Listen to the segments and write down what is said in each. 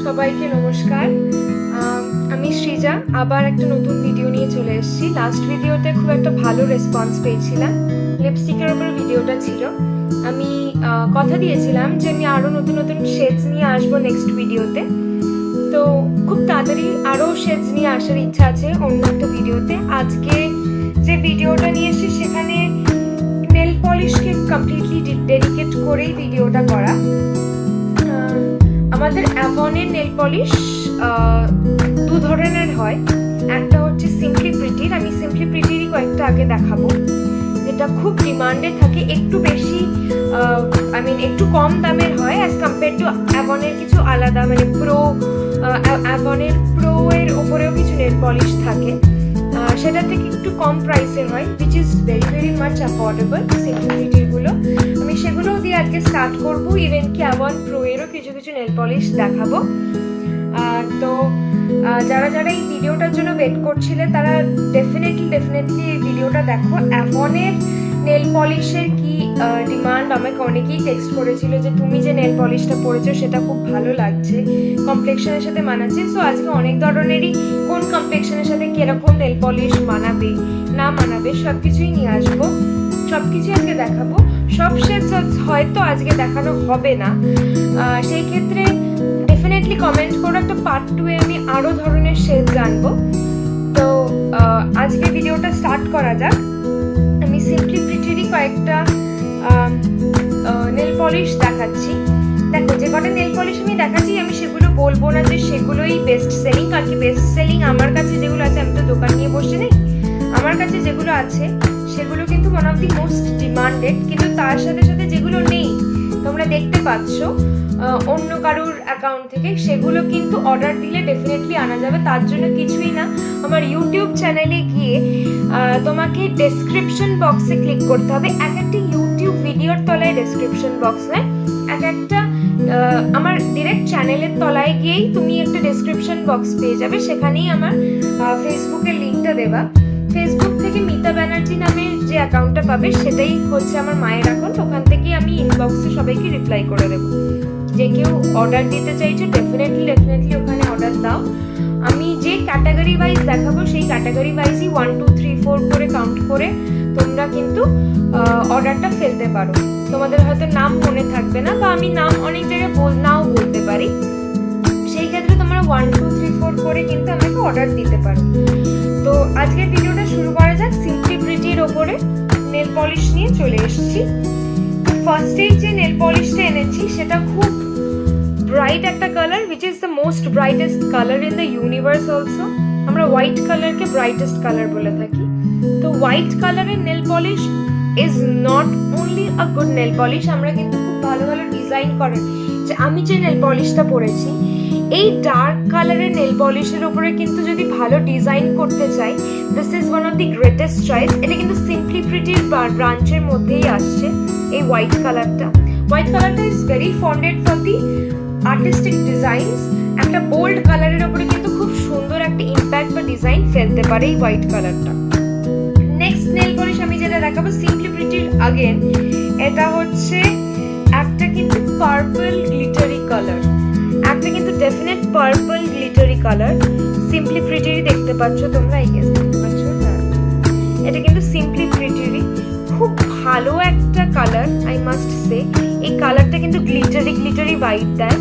সবাইকে নমস্কার। আমি সৃজা আবার একটা নতুন ভিডিও নিয়ে চলে এসেছি। লাস্ট ভিডিওতে খুব একটা ভালো রেসপন্স পেয়েছিলাম। লিপস্টিকের উপর ভিডিওটা ছিল। আমি কথা দিয়েছিলাম যে আমি আরও নতুন নতুন শেডস নিয়ে আসবো নেক্সট ভিডিওতে। তো খুব তাড়াতাড়ি আরও শেডস নিয়ে আসার ইচ্ছা আছে অন্য একটা ভিডিওতে। আজকে যে ভিডিওটা নিয়ে এসেছি সেখানে নেল পলিশকে কমপ্লিটলি ডেডিকেট করেই ভিডিওটা করা। আমাদের অ্যাভনের নেল পলিশ দু ধরনের হয়। একটা হচ্ছে সিম্পলি প্রিটির, আমি সিম্পলি প্রিটিরই কয়েকটা আগে দেখাবো, যেটা খুব ডিমান্ডে থাকে, একটু বেশি একটু কম দামের হয় অ্যাজ কম্পেয়ার টু অ্যাভনের কিছু আলাদা, মানে অ্যাভনের প্রো এর ওপরেও কিছু নেল পলিশ থাকে, সেটা থেকে একটু কম প্রাইসের হয়, which is very very much affordable simply প্রিটিরগুলো। আমি সেগুলো দিয়ে আজকে স্টার্ট করবো। ইভেন কি অ্যাভন প্রো এরও কিছু কিছু নেল পলিশ দেখাবো। তো যারা যারা এই ভিডিওটার জন্য ওয়েট করছিলে তারা ডেফিনেটলি এই ভিডিওটা দেখো। অ্যাভনের নেল পলিশের কি ডিমান্ড, আমাকে অনেকেই টেক্সট করেছিল যে তুমি যে নেল পলিশটা পরেছো সেটা খুব ভালো লাগছে, কমপ্লেক্সনের সাথে মানাচ্ছে। সো আজকে অনেক ধরনেরই কোন কমপ্লেক্সনের সাথে কিরকম নেল পলিশ মানাবে না মানাবে সব কিছুই নিয়ে আসবো, সব কিছুই আজকে দেখাবো। সব শেডস হয়তো আজকে দেখানো হবে না, সেই ক্ষেত্রে ডেফিনেটলি কমেন্ট করো, একটা পার্ট 2 এ আমি আরো ধরনের শেড জানবো। তো আজকে ভিডিওটা স্টার্ট করা যাক। আমি সিম্পলি প্রিটিরই কয়েকটা নেল পলিশ দেখাচ্ছি। দেখো, যে কটা নেল পলিশ আমি দেখাচ্ছি আমি সেগুলো বলবো না যে সেগুলোই বেস্ট সেলিং, কারণ কি বেস্ট সেলিং আমার কাছে যেগুলো আছে, আমি তো দোকান নিয়ে বসে নেই, আমার কাছে যেগুলো আছে সেগুলো কিন্তু one of the most demanded. কিন্তু তার সাথে সাথে যেগুলো নেই তোমরা দেখতে পাচ্ছ অন্য কারুর অ্যাকাউন্ট থেকে, সেগুলো কিন্তু অর্ডার দিলে ডেফিনেটলি আনা যাবে। তার জন্য কিছুই না, আমার ইউটিউব চ্যানেলে গিয়ে তোমাকে ডেসক্রিপশন বক্সে ক্লিক করতে হবে। এক একটা ইউটিউব ভিডিওর তলায় ডেসক্রিপশন বক্স নেয়, এক একটা আমার ডিরেক্ট চ্যানেলের তলায় গিয়েই তুমি একটা ডেসক্রিপশন বক্স পেয়ে যাবে, সেখানেই আমার ফেসবুকের লিঙ্কটা দেওয়া। ফেসবুক থেকে মিতা ব্যানার্জি নামের যে অ্যাকাউন্টটা পাবে সেটাই হচ্ছে আমার মায়ের অ্যাকাউন্ট। ওখান থেকেই আমি ইনবক্সে সবাইকে রিপ্লাই করে দেবো। যে কেউ অর্ডার দিতে চাইছো ডেফিনেটলি ওখানে অর্ডার দাও। আমি যে ক্যাটাগরি ওয়াইজ দেখাবো সেই ক্যাটাগরি ওয়াইজই 1 2 3 4 করে কাউন্ট করে তোমরা কিন্তু অর্ডারটা ফেলতে পারো। তোমাদের হয়তো নাম মনে থাকবে না, বা আমি নাম অনেক জায়গায় নাও বলতে পারি, সেই ক্ষেত্রে তোমরা 1 2 3 4 করে কিন্তু আমাকে অর্ডার দিতে পারো। তো আজকের ভিডিওটা শুরু করা যাক। সিম্পলি প্রিটির ওপরে নেল পলিশ নিয়ে চলে এসেছি। তো ফার্স্টেই যে নেল পলিশটা এনেছি সেটা খুব ব্রাইট একটা colour, which is the most brightest color in the universe also. আমরা হোয়াইট কালারকে ব্রাইটেস্ট কালার বলে থাকি। তো হোয়াইট কালারের nail polish is not only a good nail polish, আমরা কিন্তু খুব ভালো ভালো ডিজাইন করেন। যে আমি যে নেল পলিশটা পরেছি এই ডার্ক কালারের নেল পলিশের উপরে কিন্তু যদি ভালো ডিজাইন করতে চাই, this is one of the greatest choice. এটা কিন্তু সিম্পলি প্রিটির ব্রাঞ্চের মধ্যেই আসছে এই হোয়াইট কালারটা। হোয়াইট কালারটা is very fonded for the artistic designs. একটা বোল্ড কালারের উপরে কিন্তু খুব সুন্দর একটা ইম্প্যাক্ট বা ডিজাইন ফেলতে পারে এই হোয়াইট কালারটা। নেক্সট নেল পলিশ আমি যেটা দেখাবো সিম্পলি প্রিটির আগেন, এটা হচ্ছে একটা কিন্তু পার্পল গ্লিটারি কালার, একটা কিন্তু definite purple glittery colour. Simply প্রিটিরই দেখতে পাচ্ছ তোমরা, এই কেস দেখতে পাচ্ছ, এটা কিন্তু সিম্পলি প্রিটিরই খুব ভালো একটা কালার। আই মাস্ট সে এই কালারটা কিন্তু গ্লিটারি ভাইব দেয়,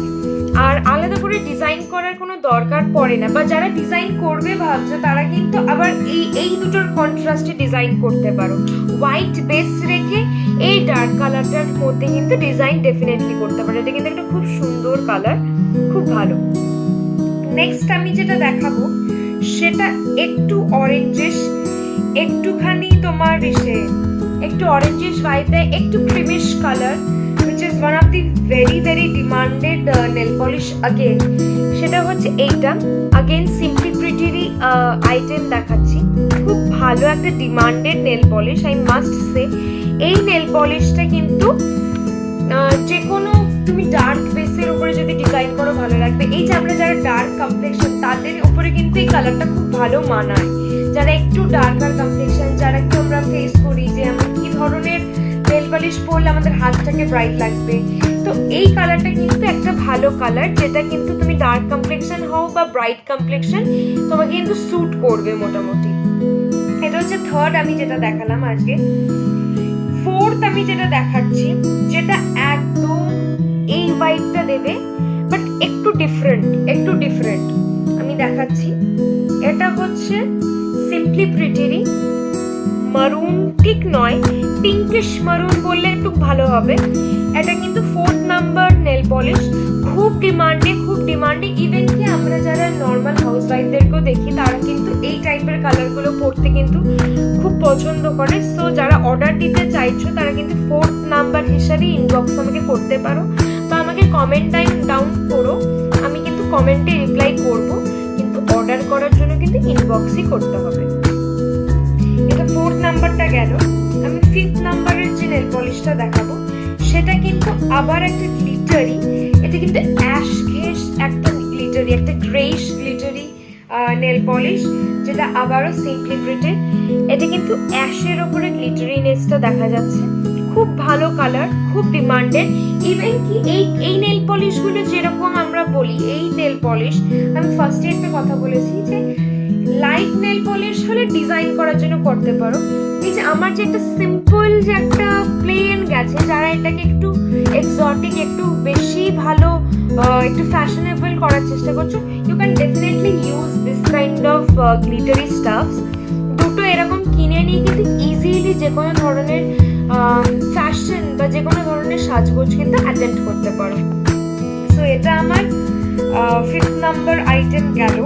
আর আলাদা করে ডিজাইন করার কোনো দরকার পড়ে না। বা যারা ডিজাইন করবে ভাবছো তারা কিন্তু আবার এই দুটোর কন্ট্রাস্টে ডিজাইন করতে পারো। হোয়াইট বেস রেখে এই ডার্ক কালারটার মধ্যে কিন্তু ডিজাইন ডেফিনেটলি করতে পারো। এটা কিন্তু একটা খুব সুন্দর কালার, খুব ভালো। নেক্সট আমি যেটা দেখাবো সেটা একটু অরেঞ্জিশ, একটুখানি তোমার একটু অরেঞ্জিশ ভাইব দেয়, একটু creamish colour, which is one of the very very demanded nail polish again। সেটা হচ্ছে এইটা again সিম্পলি প্রিটিরই আইটেম দেখাচ্ছি। খুব ভালো একটা demanded nail polish, I must সে। এই নেল পলিশটা কিন্তু যে কোনো তুমি ডার্ক বেসের উপরে যদি ডিজাইন করো ভালো লাগবে। এই যে আমরা যারা ডার্ক কমপ্লেক্সন তাদের উপরে কিন্তু এই কালারটা খুব ভালো মানায়। যারা একটু ডার্কার কমপ্লেক্সন, যারা একটু আমরা ফেস করি যে আমরা কি ধরনের নেল পলিশ পরলে আমাদের হাতটাকে ব্রাইট লাগবে, তো তো এই কালারটা কিন্তু একটা ভালো কালার, যেটা কিন্তু তুমি ডার্ক কমপ্লেক্সন হও বা ব্রাইট কমপ্লেক্সন তোমাকে কিন্তু স্যুট করবে মোটামুটি। এটা হচ্ছে থার্ড আমি যেটা দেখালাম আজকে। ফোর্থ আমি যেটা দেখাচ্ছি, যেটা একদম এই ভাইবটা দেবে বাট একটু ডিফারেন্ট আমি দেখাচ্ছি। এটা হচ্ছে সিম্পলি প্রিটিরই মারুন, ঠিক নয়, পিঙ্কিশ মারুন বললে একটু ভালো হবে। এটা কিন্তু 4th নাম্বার নেল পলিশ, খুব ডিমান্ডে। ইভেন কি আমরা যারা নর্মাল হাউস ওয়াইফদেরকেও দেখি, তারা কিন্তু এই টাইপের কালারগুলো পরতে কিন্তু খুব পছন্দ করে। সো যারা অর্ডার দিতে চাইছো তারা কিন্তু 4th নাম্বার হিসাবে ইনবক্স আমাকে করতে পারো বা আমাকে কমেন্ট ডাউন করো, আমি কিন্তু কমেন্টে রিপ্লাই করব, কিন্তু অর্ডার করার জন্য কিন্তু ইনবক্সই করতে হবে। এটা 4th নাম্বারটা গেল। আমি 5th নাম্বারের যে নেল পলিশটা দেখাবো, সেটা কিন্তু আবার একটা গ্লিটারি, এটা কিন্তু অ্যাশ ঘেস একটা গ্লিটারি, একটা গ্রেইশ গ্লিটারি নেল পলিশ, যেটা আবারও সিম্পলি প্রিটেড। এটা কিন্তু অ্যাশের ওপরে গ্লিটারিনেসটা দেখা যাচ্ছে, খুব ভালো কালার, খুব ডিমান্ডেড। ইভেন কি এই নেল পলিশগুলো যেরকম আমরা বলি, এই নেল পলিশ আমি ফার্স্টে একটা কথা বলেছি যে লাইট নেল পলিশ হলে ডিজাইন করার জন্য করতে পারো। এই যে আমার যে একটা সিম্পল যে একটা প্লেন গেছে, যারা এটাকে একটু এক্সোটিক, একটু বেশি ভালো, একটু ফ্যাশনেবল করার চেষ্টা করছো, you can definitely use this kind of glittery stuffs. দুটো এরকম কিনে নিয়ে কিন্তু ইজিলি যে কোনো ধরনের ফ্যাশন বা যে কোনো ধরনের সাজগোজ কিন্তু অ্যাটেন্ড করতে পারো। সো এটা আমার 5th নাম্বার আইটেম গেল।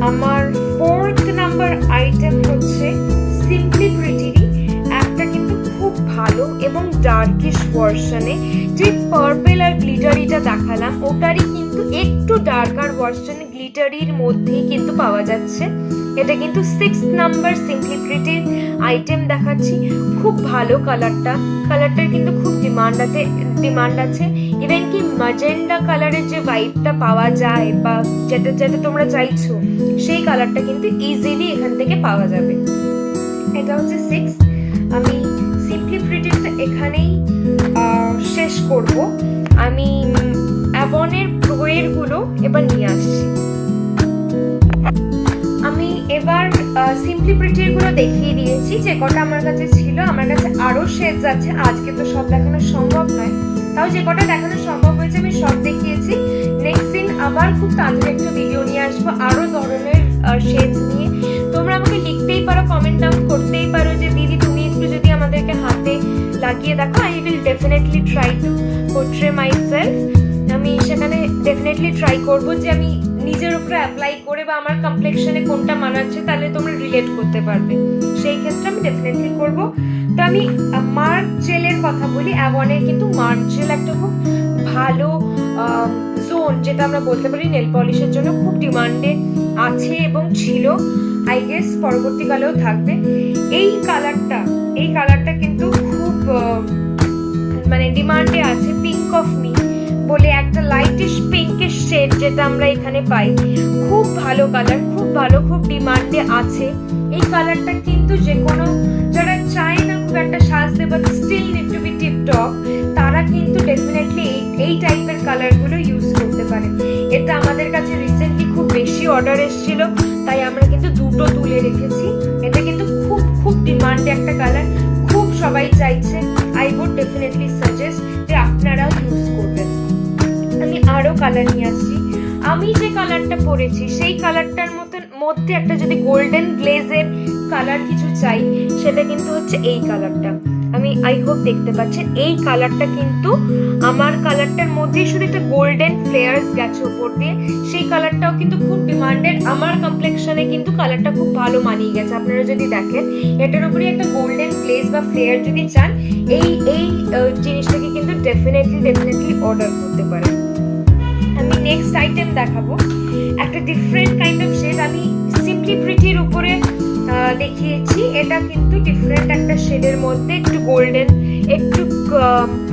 আমার 4th নাম্বার আইটেম হচ্ছে সিম্পলি প্রিটিরই একটা কিন্তু খুব ভালো এবং ডার্কিশ ভার্সনে, যে পার্পল আর গ্লিটারিটা দেখালাম ওটারই কিন্তু একটু ডার্কার ভার্সনে গ্লিটারির মধ্যেই কিন্তু পাওয়া যাচ্ছে। এটা কিন্তু 6th number simply pretty item দেখাচ্ছি। খুব ভালো কালারটার কিন্তু খুব ডিমান্ড আছে। ইভেন কি ম্যাজেন্ডা কালারের যে ভাইবটা পাওয়া যায় বা যেটা তোমরা চাইছো, সেই কালারটা কিন্তু ইজিলি এখান থেকে পাওয়া যাবে। এটা হচ্ছে 6। আমি সিম্পলি প্রিটিটা এখানেই শেষ করব। আমি অ্যাভনের প্রোয়ের গুলো এবার নিয়ে আসছি। আমি এবার সিম্পলি প্রিটির গুলো দেখিয়ে দিয়েছি, যে কটা আমার কাছে ছিল। আমার কাছে আরো শেডস আছে, আজকে তো সব দেখানো সম্ভব নয়, তাও যে কটা দেখানো সম্ভব হয়েছে আমি সব দেখিয়েছি। নেক্সট দিন আবার খুব তাড়াতাড়ি একটা ভিডিও নিয়ে আসবো আরো ধরনের শেডস নিয়ে। তোমরা আমাকে লিখতেই পারো, কমেন্ট ডাউন করতেই পারো যে দিদি তুমি একটু যদি আমাদেরকে হাতে লাগিয়ে দেখো। I will definitely try to portray myself. আমি সেখানে ডেফিনেটলি ট্রাই করব যে আমি নিজের উপরে অ্যাপ্লাই করে বা আমার কমপ্লেক্সনে কোনটা মানাচ্ছে, তাহলে তোমরা রিলেট করতে পারবে, সেই ক্ষেত্রে আমি ডেফিনেটলি করব। তো আমি মার্ক জেলের কথা বলি। অ্যাভনের কিন্তু মার্ক জেল একটা খুব ভালো জোন, যেটা আমরা বলতে পারি নেল পলিশের জন্য খুব ডিমান্ডে আছে এবং ছিল, আই গেস পরবর্তীকালেও থাকবে। এই কালারটা কিন্তু খুব মানে ডিমান্ডে আছে। পিঙ্ক অফ মি বলে একটা লাইটিশ পিঙ্কিশ শেড যেটা আমরা এখানে পাই, খুব ভালো কালার, খুব ডিমান্ডে আছে। এই কালারটা কিন্তু যে কোনো যারা চায় না খুব একটা সাজতে but still need to be tip top, তারা কিন্তু ডেফিনেটলি এই টাইপের কালারগুলো ইউজ করতে পারে। এটা আমাদের কাছে রিসেন্টলি খুব বেশি অর্ডার এসেছিল, তাই আমরা কিন্তু দুটো তুলে রেখেছি। এটা কিন্তু খুব ডিমান্ডে একটা কালার, খুব সবাই চাইছে। আই উড ডেফিনেটলি সাজেস্ট যে আপনারাও ইউজ করবেন। আমি আরো কালার নিয়ে আসছি। আমি যে কালারটা পরেছি সেই কালারটার মধ্যে একটা যদি গোল্ডেন গ্লেজের কালার কিছু চাই, সেটা কিন্তু হচ্ছে এই কালারটা। আমি আই হোপ দেখতে পাচ্ছেন এই কালারটা কিন্তু আমার কালারটার মধ্যেই শুধু একটা গোল্ডেন ফ্লেয়ার্স গেছে উপর দিয়ে, সেই কালারটাও কিন্তু খুব ডিমান্ডেড। আমার কমপ্লেক্সনে কিন্তু কালারটা খুব ভালো মানিয়ে গেছে। আপনারা যদি দেখেন এটার উপরে একটা গোল্ডেন গ্লেজ বা ফ্লেয়ার যদি চান, এই জিনিসটাকে কিন্তু ডেফিনেটলি অর্ডার করতে পারেন। আমি নেক্সট আইটেম দেখাবো একটা ডিফারেন্ট কাইন্ড অফ শেড। আমি সিম্পলি প্রিটির উপরে দেখিয়েছি, এটা কিন্তু ডিফারেন্ট একটা শেডের মধ্যে একটু গোল্ডেন, একটু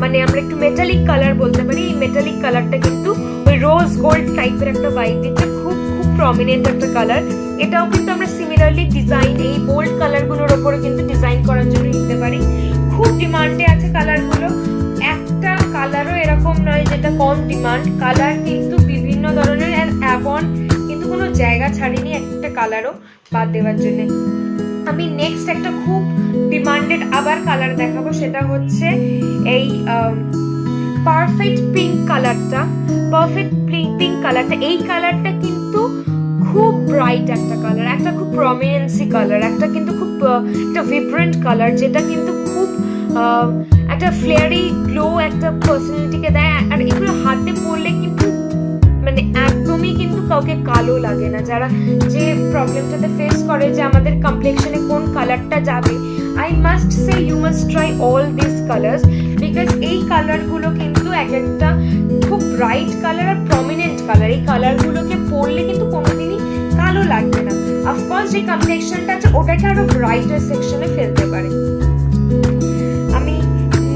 মানে আমরা একটু মেটালিক কালার বলতে পারি। এই মেটালিক কালারটা কিন্তু ওই রোজ গোল্ড টাইপের একটা ভাইব দিচ্ছে, খুব প্রমিনেন্ট একটা কালার। এটাও কিন্তু আমরা সিমিলারলি ডিজাইন এই বোল্ড কালারগুলোর ওপরে কিন্তু ডিজাইন করার জন্য নিতে পারি। খুব ডিমান্ডে আছে কালারগুলো, একটা কালারও এরকম নয় যেটা কম ডিমান্ড, কালার কিন্তু বিভিন্ন ধরনের, অ্যাভন কিন্তু কোনো জায়গা ছাড়েনি একটা কালারও বাদ দেওয়ার জন্য। আমি নেক্সট একটা খুব ডিমান্ডেড আবার কালার দেখাবো, সেটা হচ্ছে এই পারফেক্ট পিঙ্ক কালারটা। পারফেক্ট পিঙ্ক কালারটা, এই কালারটা কিন্তু খুব ব্রাইট একটা কালার, একটা খুব প্রমিনেন্সি কালার, একটা কিন্তু খুব একটা ভিব্রেন্ট কালার, যেটা কিন্তু খুব একটা ফ্লেয়ারি গ্লো একটা পার্সোনালিটিকে দেয়। আর এগুলো হাতে পরলে কিন্তু মানে একদমই কিন্তু কাউকে কালো লাগে না। যারা যে প্রবলেমটাতে ফেস করে যে আমাদের কমপ্লেক্সনে কোন কালারটা যাবে, I must say you must try all this colours, because এই কালারগুলো কিন্তু এক একটা খুব ব্রাইট কালার আর প্রমিনেন্ট কালার। এই কালারগুলোকে পরলে কিন্তু কোনোদিনই কালো লাগবে না। অফকোর্স যে কমপ্লেক্সনটা আছে ওটাকে আরো ব্রাইটার সেকশনে ফেলতে পারে। আমি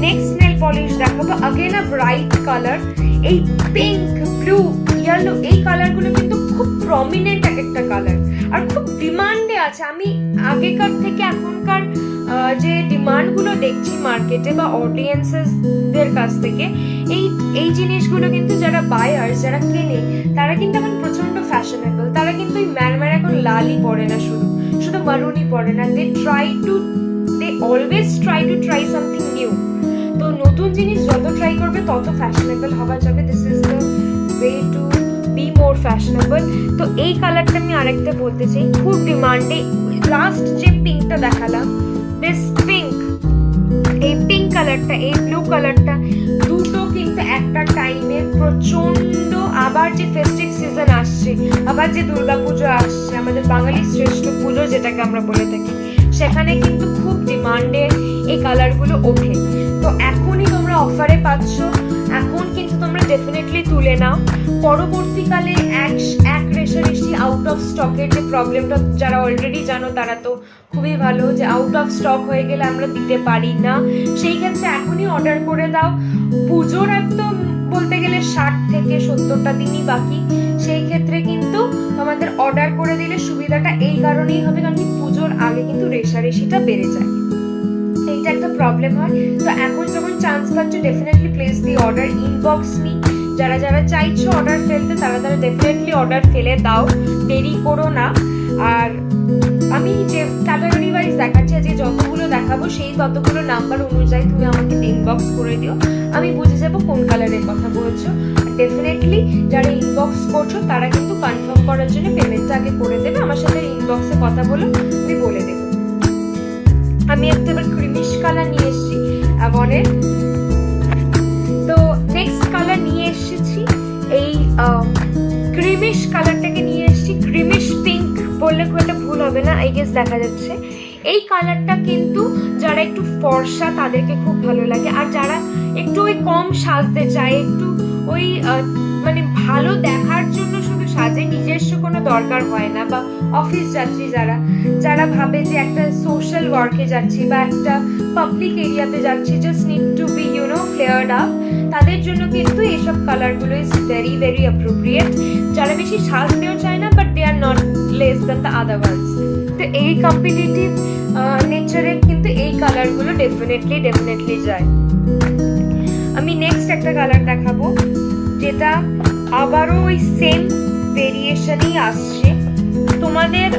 নেক্সট নেল পলিশ দেখাবো, अगेन আ ব্রাইট কালার। এই পিঙ্ক, ব্লু, ইয়েলো এই কালারগুলো কিন্তু খুব প্রমিনেন্ট এক একটা কালার আর খুব ডিমান্ডে আছে। আমি আগেকার থেকে এখনকার যে ডিমান্ডগুলো দেখছি মার্কেটে বা অডিয়েন্সেসদের কাছ থেকে, এই জিনিসগুলো কিন্তু যারা বায়ার্স, যারা কেনে, তারা কিন্তু এখন প্রচন্ড ফ্যাশনেবল। তারা কিন্তু ওই ম্যারম্যার এখন লালই পরে না, শুধু মারুনই পরে না। They always try to try something new. তো নতুন জিনিস যত ট্রাই করবে তত ফ্যাশনেবল হওয়া যাবে। This is the way to be more fashionable. তো এই কালারটা আমি আরেকটা বলতে চাই, খুব ডিমান্ডে। লাস্ট যে পিঙ্কটা দেখালাম, দিস পিঙ্ক, এই পিঙ্ক কালারটা, এই ব্লু কালারটা, দুটো কিন্তু একটা টাইমে প্রচন্ড, আবার যে ফেস্টিভ সিজন আসছে, আবার যে দুর্গাপুজো আসছে, আমাদের বাঙালি শ্রেষ্ঠ পুজো যেটাকে আমরা বলে থাকি, সেখানে কিন্তু খুব ডিমান্ডে এই কালারগুলো ওঠে। তো এখনই তোমরা অফারে পাচ্ছ, এখন কিন্তু তোমরা ডেফিনেটলি তুলে নাও। পরবর্তীকালে এক রেশারেশি আউট অফ স্টকের যে প্রবলেমটা, যারা অলরেডি জানো তারা তো খুবই ভালো, যে আউট অফ স্টক হয়ে গেলে আমরা দিতে পারি না। সেই ক্ষেত্রে এখনই অর্ডার করে দাও। পুজোর তো বলতে গেলে 60 থেকে 70টা দিনই বাকি। সেই ক্ষেত্রে কিন্তু তোমাদের অর্ডার করে দিলে সুবিধাটা এই কারণেই হবে, কারণ কি পুজোর আগে কিন্তু রেশারেশিটা বেড়ে যায়, এইটা একটা প্রবলেম হয়। তো এখন যখন চান্স পাচ্ছ, definitely place the order. Inbox me, যারা যারা চাইছো অর্ডার ফেলতে, তারা ডেফিনেটলি অর্ডার ফেলে দাও, দেরি করো না। আর আমি যে ক্যাটাগরি ওয়াইজ দেখাচ্ছি, যে যতগুলো দেখাবো সেই ততগুলো নাম্বার অনুযায়ী তুমি আমাকে ইনবক্স করে দিও, আমি বুঝে যাবো কোন কালারের কথা বলছো। ডেফিনেটলি যারা ইনবক্স করছো তারা কিন্তু কনফার্ম করার জন্য পেমেন্টটা আগে করে দেবে, আমার সাথে ইনবক্সে কথা বলো, আমি বলে দেবো। আমি একটা এবার ক্রিমিশ কালার নিয়ে এসেছি অ্যাভনের। তো নেক্সট কালার নিয়ে এসেছি এই ক্রিমিশ কালারটাকে নিয়ে এসেছি। ক্রিমিশ পিঙ্ক বললে খুব একটা ভুল হবে না, আই গেস দেখা যাচ্ছে। এই কালারটা কিন্তু যারা একটু ফর্সা তাদেরকে খুব ভালো লাগে, আর যারা একটু ওই কম সাজতে চায়, একটু ওই মানে ভালো দেখার জন্য শুধু সাজে, নিজস্ব কোনো দরকার হয় না, বা অফিস যাচ্ছি যারা ভাবে যে একটা সোশ্যাল ওয়ার্কে যাচ্ছি বা একটা পাবলিক এরিয়াতে যাচ্ছি, just need to be flared up, তাদের জন্য কিন্তু এইসব কালারগুলো ইজ ভেরি ভেরি অ্যাপ্রোপ্রিয়েট। যারা বেশি সাজতেও চায় না, but they are not less than the other ones. তো এই কম্পিটিটিভ নেচারে কিন্তু এই কালারগুলো ডেফিনেটলি যায়। আমি নেক্সট একটা কালার দেখাবো, যেটা আবারও ওই সেম ভেরিয়েশনই আসছে। তোমাদের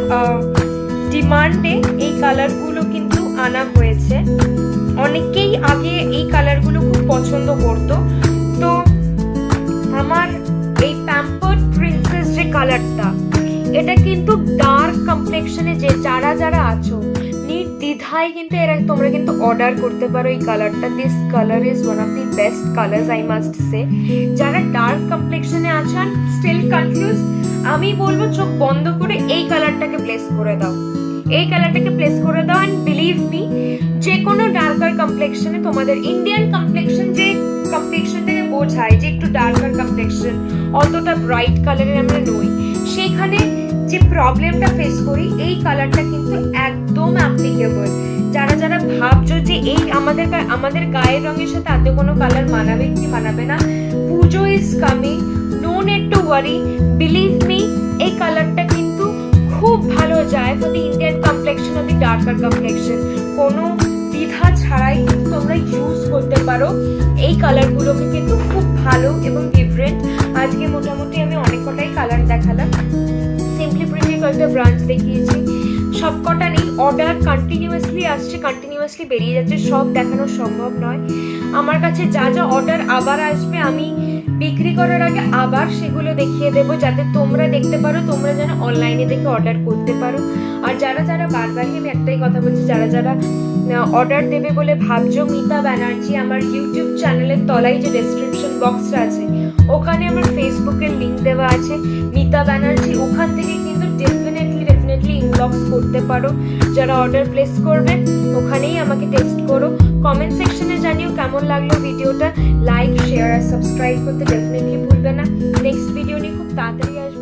ডিমান্ডে এই কালারগুলো কিন্তু আনা হয়েছে, অনেকেই আগে এই কালারগুলো খুব পছন্দ করতো। তো আমার এই প্যাম্পার্ড প্রিন্সেস যে কালারটা, এটা কিন্তু ডার্ক কমপ্লেক্সনে যে যারা আছো, নির্দ্বিধায় কিন্তু তোমরা কিন্তু অর্ডার করতে পারো এই কালারটা। This colour is one of the best colours, I must সে। যারা ডার্ক কমপ্লেক্সনে আছো আর স্টিল কনফিউজ, আমি বলবো চোখ বন্ধ করে এই কালারটাকে প্লেস করে দাও, এই কালারটাকে প্লেস করে দাও। অ্যান্ড বিলিভ মি, যে কোনো ডার্কার কমপ্লেক্সনে, তোমাদের ইন্ডিয়ান কমপ্লেক্সন যে কমপ্লেক্সনটাকে বোঝায় যে একটু ডার্কার কমপ্লেক্সন, অতটা ব্রাইট কালারের আমরা নই, সেখানে যে প্রবলেমটা ফেস করি, এই কালারটা কিন্তু একদম অ্যাপ্লিকেবল। যারা ভাবছো যে এই আমাদের গায়ের রঙের সাথে এত কোনো কালার মানাবে কি মানাবে না, Pujo is coming, no need to worry. Believe me, এই কালারটা কিন্তু খুব ভালো যায় for the Indian complexion or the darker complexion. কোনো দ্বিধা ছাড়াই কিন্তু তোমরা ইউজ করতে পারো। এই কালারগুলোকে কিন্তু খুব ভালো এবং ডিফারেন্ট। আজকে মোটামুটি আমি অনেক কটাই কালার দেখালাম, সিম্পলি প্রিটি কয়েকটা ব্রাঞ্চ দেখিয়েছি, সব কটা নেই, অর্ডার কন্টিনিউয়াসলি আসছে, কন্টিনিউয়াসলি বেরিয়ে যাচ্ছে, সব দেখানো সম্ভব নয়। আমার কাছে যা যা অর্ডার আবার আসবে আমি বিক্রি করার আগে আবার সেগুলো দেখিয়ে দেবো, যাতে তোমরা দেখতে পারো, তোমরা যেন অনলাইনে দেখে অর্ডার করতে পারো। আর যারা যারা বারবারই আমি একটাই কথা বলছি, যারা যারা অর্ডার দেবে বলে ভাবছো, মিতা ব্যানার্জি আমার ইউটিউব চ্যানেলের তলায় যে ডেসক্রিপশন বক্সটা আছে ওখানে আমার ফেসবুকের লিঙ্ক দেওয়া আছে, মিতা ব্যানার্জি, ওখান থেকে কিন্তু ডেফিনেটলি ইনবক্স করতে পারো। যারা অর্ডার প্লেস করবে ওখানেই আমাকে টেক্সট করো, কমেন্ট সেকশনে জানিও কেমন লাগলো ভিডিওটা, লাইক শেয়ার আর সাবস্ক্রাইব করতে ডেফিনেটলি ভুলবে না। নেক্সট ভিডিও নিয়ে খুব তাড়াতাড়ি আসবে।